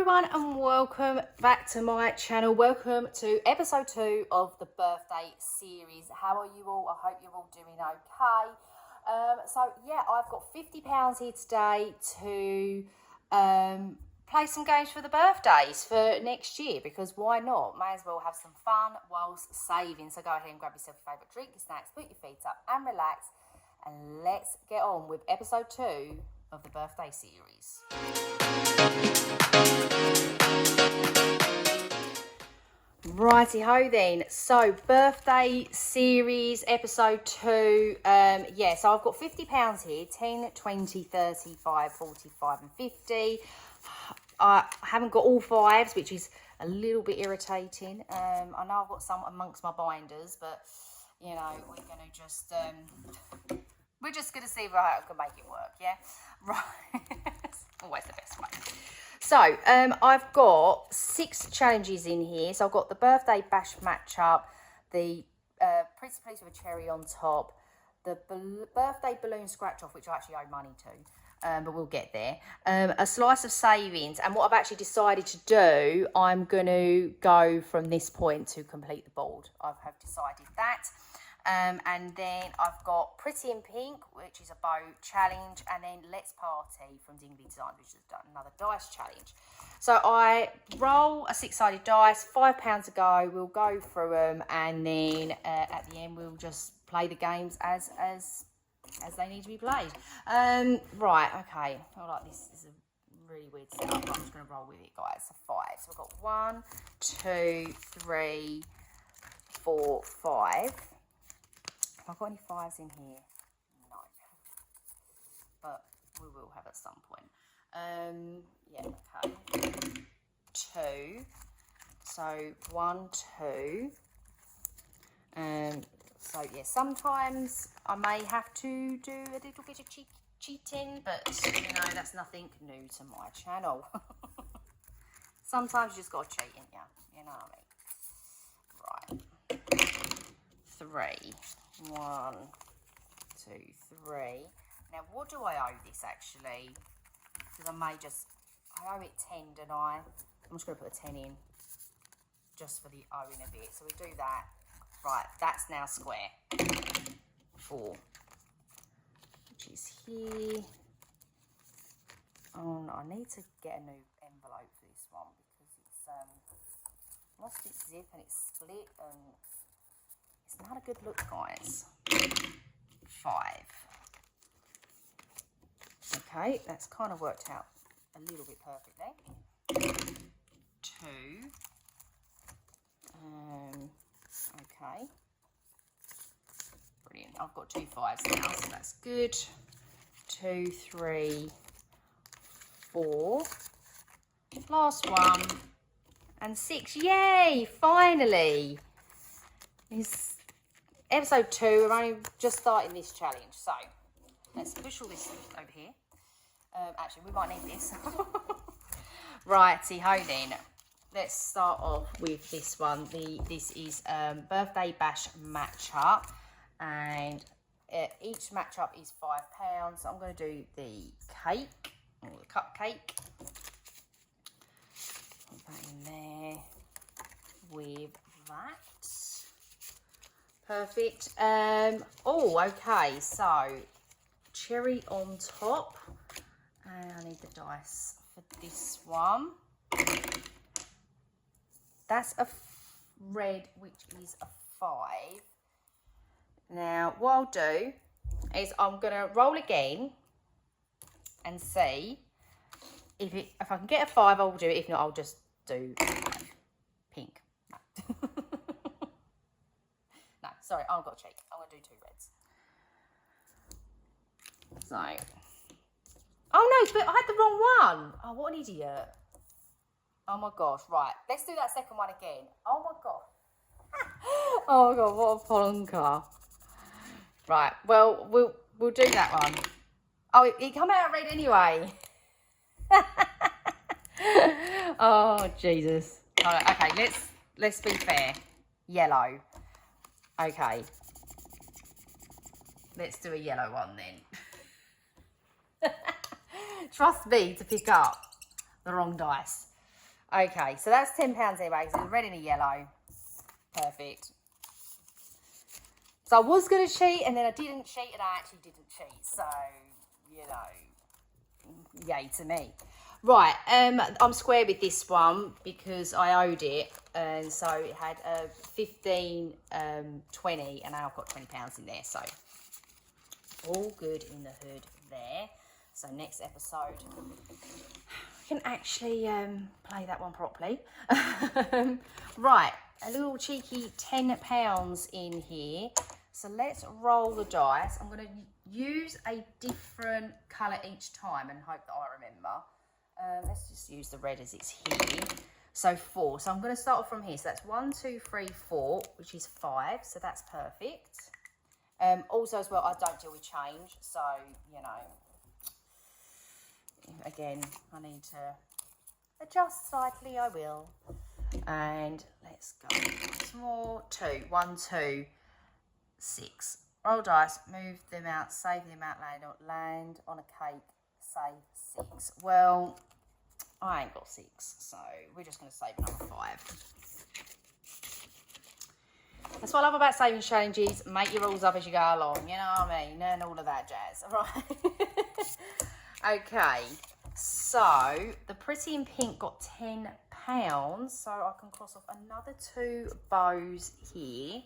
everyone and welcome back to my channel. Welcome to episode 2 of the birthday series. How are you all? I hope you're all doing okay. So yeah, I've got £50 here today to play some games for the birthdays for next year, because why not? May as well have some fun whilst saving. So go ahead and grab yourself your favourite drink, your snacks, put your feet up and relax, and let's get on with episode 2 of the birthday series. Righty ho then, so birthday series episode 2. So I've got £50 here, 10, 20, 35, 45 and 50. I haven't got all fives, which is a little bit irritating. I know I've got some amongst my binders, but you know, we're just gonna see how I can make it work, yeah? Right. Always the best way. So, I've got 6 challenges in here. So I've got the birthday bash matchup, the Pretty Please with a cherry on top, the birthday balloon scratch off, which I actually owe money to, but we'll get there. A slice of savings, and what I've actually decided to do, I'm going to go from this point to complete the board. I have decided that. And then I've got Pretty in Pink, which is a bow challenge, and then Let's Party from Dingley Designs, which is another dice challenge. So I roll a 6-sided dice, £5 to go. We'll go through them, and then at the end we'll just play the games as they need to be played. Right, okay. I feel like this is a really weird setup. I'm just going to roll with it, guys. So 5. So we've got 1, 2, 3, 4, 5. Have I got any 5s in here? No. But we will have at some point. Yeah, okay. 2. So 1, 2. So yeah, sometimes I may have to do a little bit of cheating, but you know, that's nothing new to my channel. Sometimes you just got to cheat, ain't you? You know what I mean? Right. 3. 1, 2, 3. Now, what do I owe this actually? Because I owe it 10, don't I? I'm just going to put a 10 in just for the owing of it. So we do that. Right, that's now square. 4, which is here. Oh no, I need to get a new envelope for this one because it's lost its zip and it's split and it's not a good look, guys. 5. Okay, that's kind of worked out a little bit perfectly. 2. Okay. Brilliant. I've got 2 5s now, so that's good. 2, 3, 4. Last one. And 6. Yay! Finally! It's episode 2. We're only just starting this challenge, so let's push all this over here. Actually, we might need this. Righty ho then. Let's start off with this one. This is birthday bash matchup, and each matchup is £5. So I'm going to do the cake or the cupcake. Put that in there with that. Perfect. Oh, okay. So cherry on top, and I need the dice for this one. That's a red, which is a 5. Now, what I'll do is I'm going to roll again and see if I can get a 5, I'll do it. If not, I'll just do pink. No. No, sorry, I've got to cheat. I'm going to do 2 reds. So, oh no, but I had the wrong one. Oh, what an idiot. Oh my gosh, right. Let's do that second one again. Oh my god. Oh my god, what a plonker. Right, well, we'll do that one. Oh, it come out red anyway. Oh, Jesus. Right, okay, let's be fair. Yellow. Okay. Let's do a yellow one then. Trust me to pick up the wrong dice. Okay, so that's £10 anyway, because it's red and a yellow. Perfect. So I was going to cheat, and then I didn't cheat, and I actually didn't cheat. So, you know, yay to me. Right, I'm square with this one because I owed it, and so it had 15, 20, and now I've got £20 in there, so all good in the hood there. So next episode, we can actually play that one properly. Right, a little cheeky £10 in here. So let's roll the dice. I'm going to use a different colour each time and hope that I remember. Let's just use the red as it's here. So 4. So I'm going to start off from here. So that's 1, 2, 3, 4, which is 5. So that's perfect. Also as well, I don't deal with change. So, you know, again, I need to adjust slightly. I will. And let's go. Once more. 2. 1, 2, 6. Roll dice. Move the amount. Save the amount. Land on a cake. Save 6. Well, I ain't got 6, so we're just going to save another 5. That's what I love about saving challenges. Make your rules up as you go along, you know what I mean? And all of that jazz, right? Okay, so the Pretty in Pink got £10, so I can cross off another 2 bows here.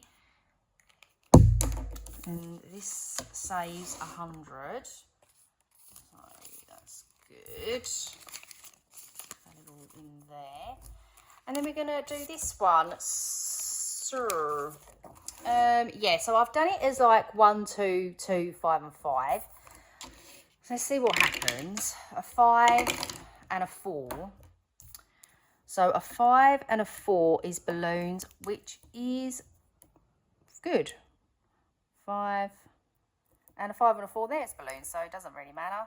And this saves 100. So that's good. In there, and then we're gonna do this one. Yeah, so I've done it as like 1, 2, 2, 5, and 5. So let's see what happens. A 5 and a 4. So a 5 and a 4 is balloons, which is good. 5 and a 5 and a 4. There's balloons, so it doesn't really matter.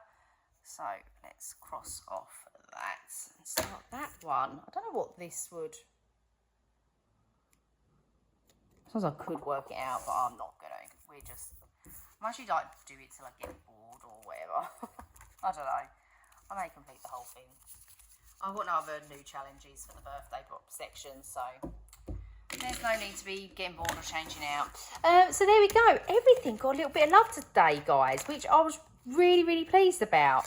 So let's cross off that and start that one. I don't know what this would. I suppose I could work it out, but I'm not gonna. We're just. I'm actually like do it till I get bored or whatever. I don't know. I may complete the whole thing. I've got no other new challenges for the birthday box section, so there's no need to be getting bored or changing out. So there we go. Everything got a little bit of love today, guys, which I was really pleased about.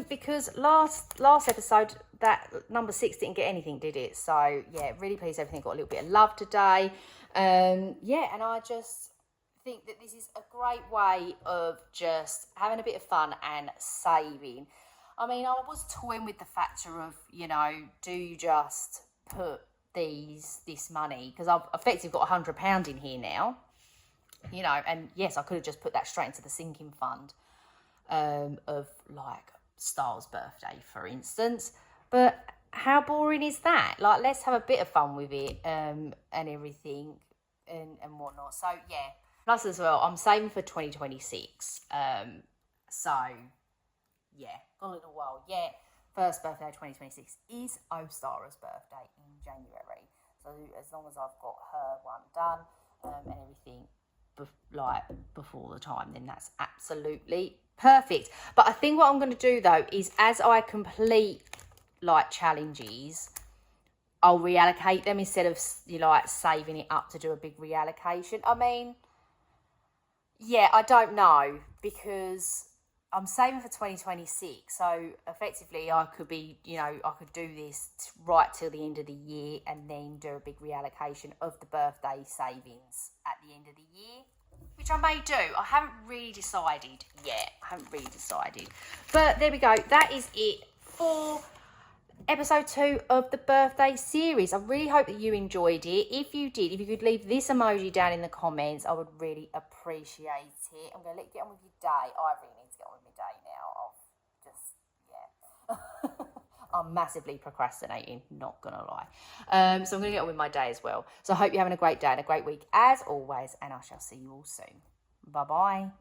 Because last episode, that number 6 didn't get anything, did it? So yeah, really pleased everything got a little bit of love today. Yeah, and I just think that this is a great way of just having a bit of fun and saving. I mean, I was toying with the factor of, you know, do you just put this money, because I've effectively got £100 in here now, you know, and yes, I could have just put that straight into the sinking fund of like Star's birthday, for instance, but how boring is that? Like, let's have a bit of fun with it and everything and whatnot. So yeah, plus as well, I'm saving for 2026. So yeah, got a little while yet. First birthday 2026 is Ostara's birthday in January. So as long as I've got her one done and everything like before the time, then that's absolutely perfect. But I think what I'm going to do though is, as I complete like challenges, I'll reallocate them instead of like saving it up to do a big reallocation. I mean, yeah, I don't know, because I'm saving for 2026, so effectively I could be, you know, I could do this right till the end of the year and then do a big reallocation of the birthday savings at the end of the year, which I may do. I haven't really decided yet. But there we go. That is it for episode 2 of the birthday series. I really hope that you enjoyed it. If you did, if you could leave this emoji down in the comments, I would really appreciate it. I'm going to let you get on with your day. I really need to get on with my day now. I'm massively procrastinating, not going to lie. So I'm going to get on with my day as well. So I hope you're having a great day and a great week as always, and I shall see you all soon. Bye-bye.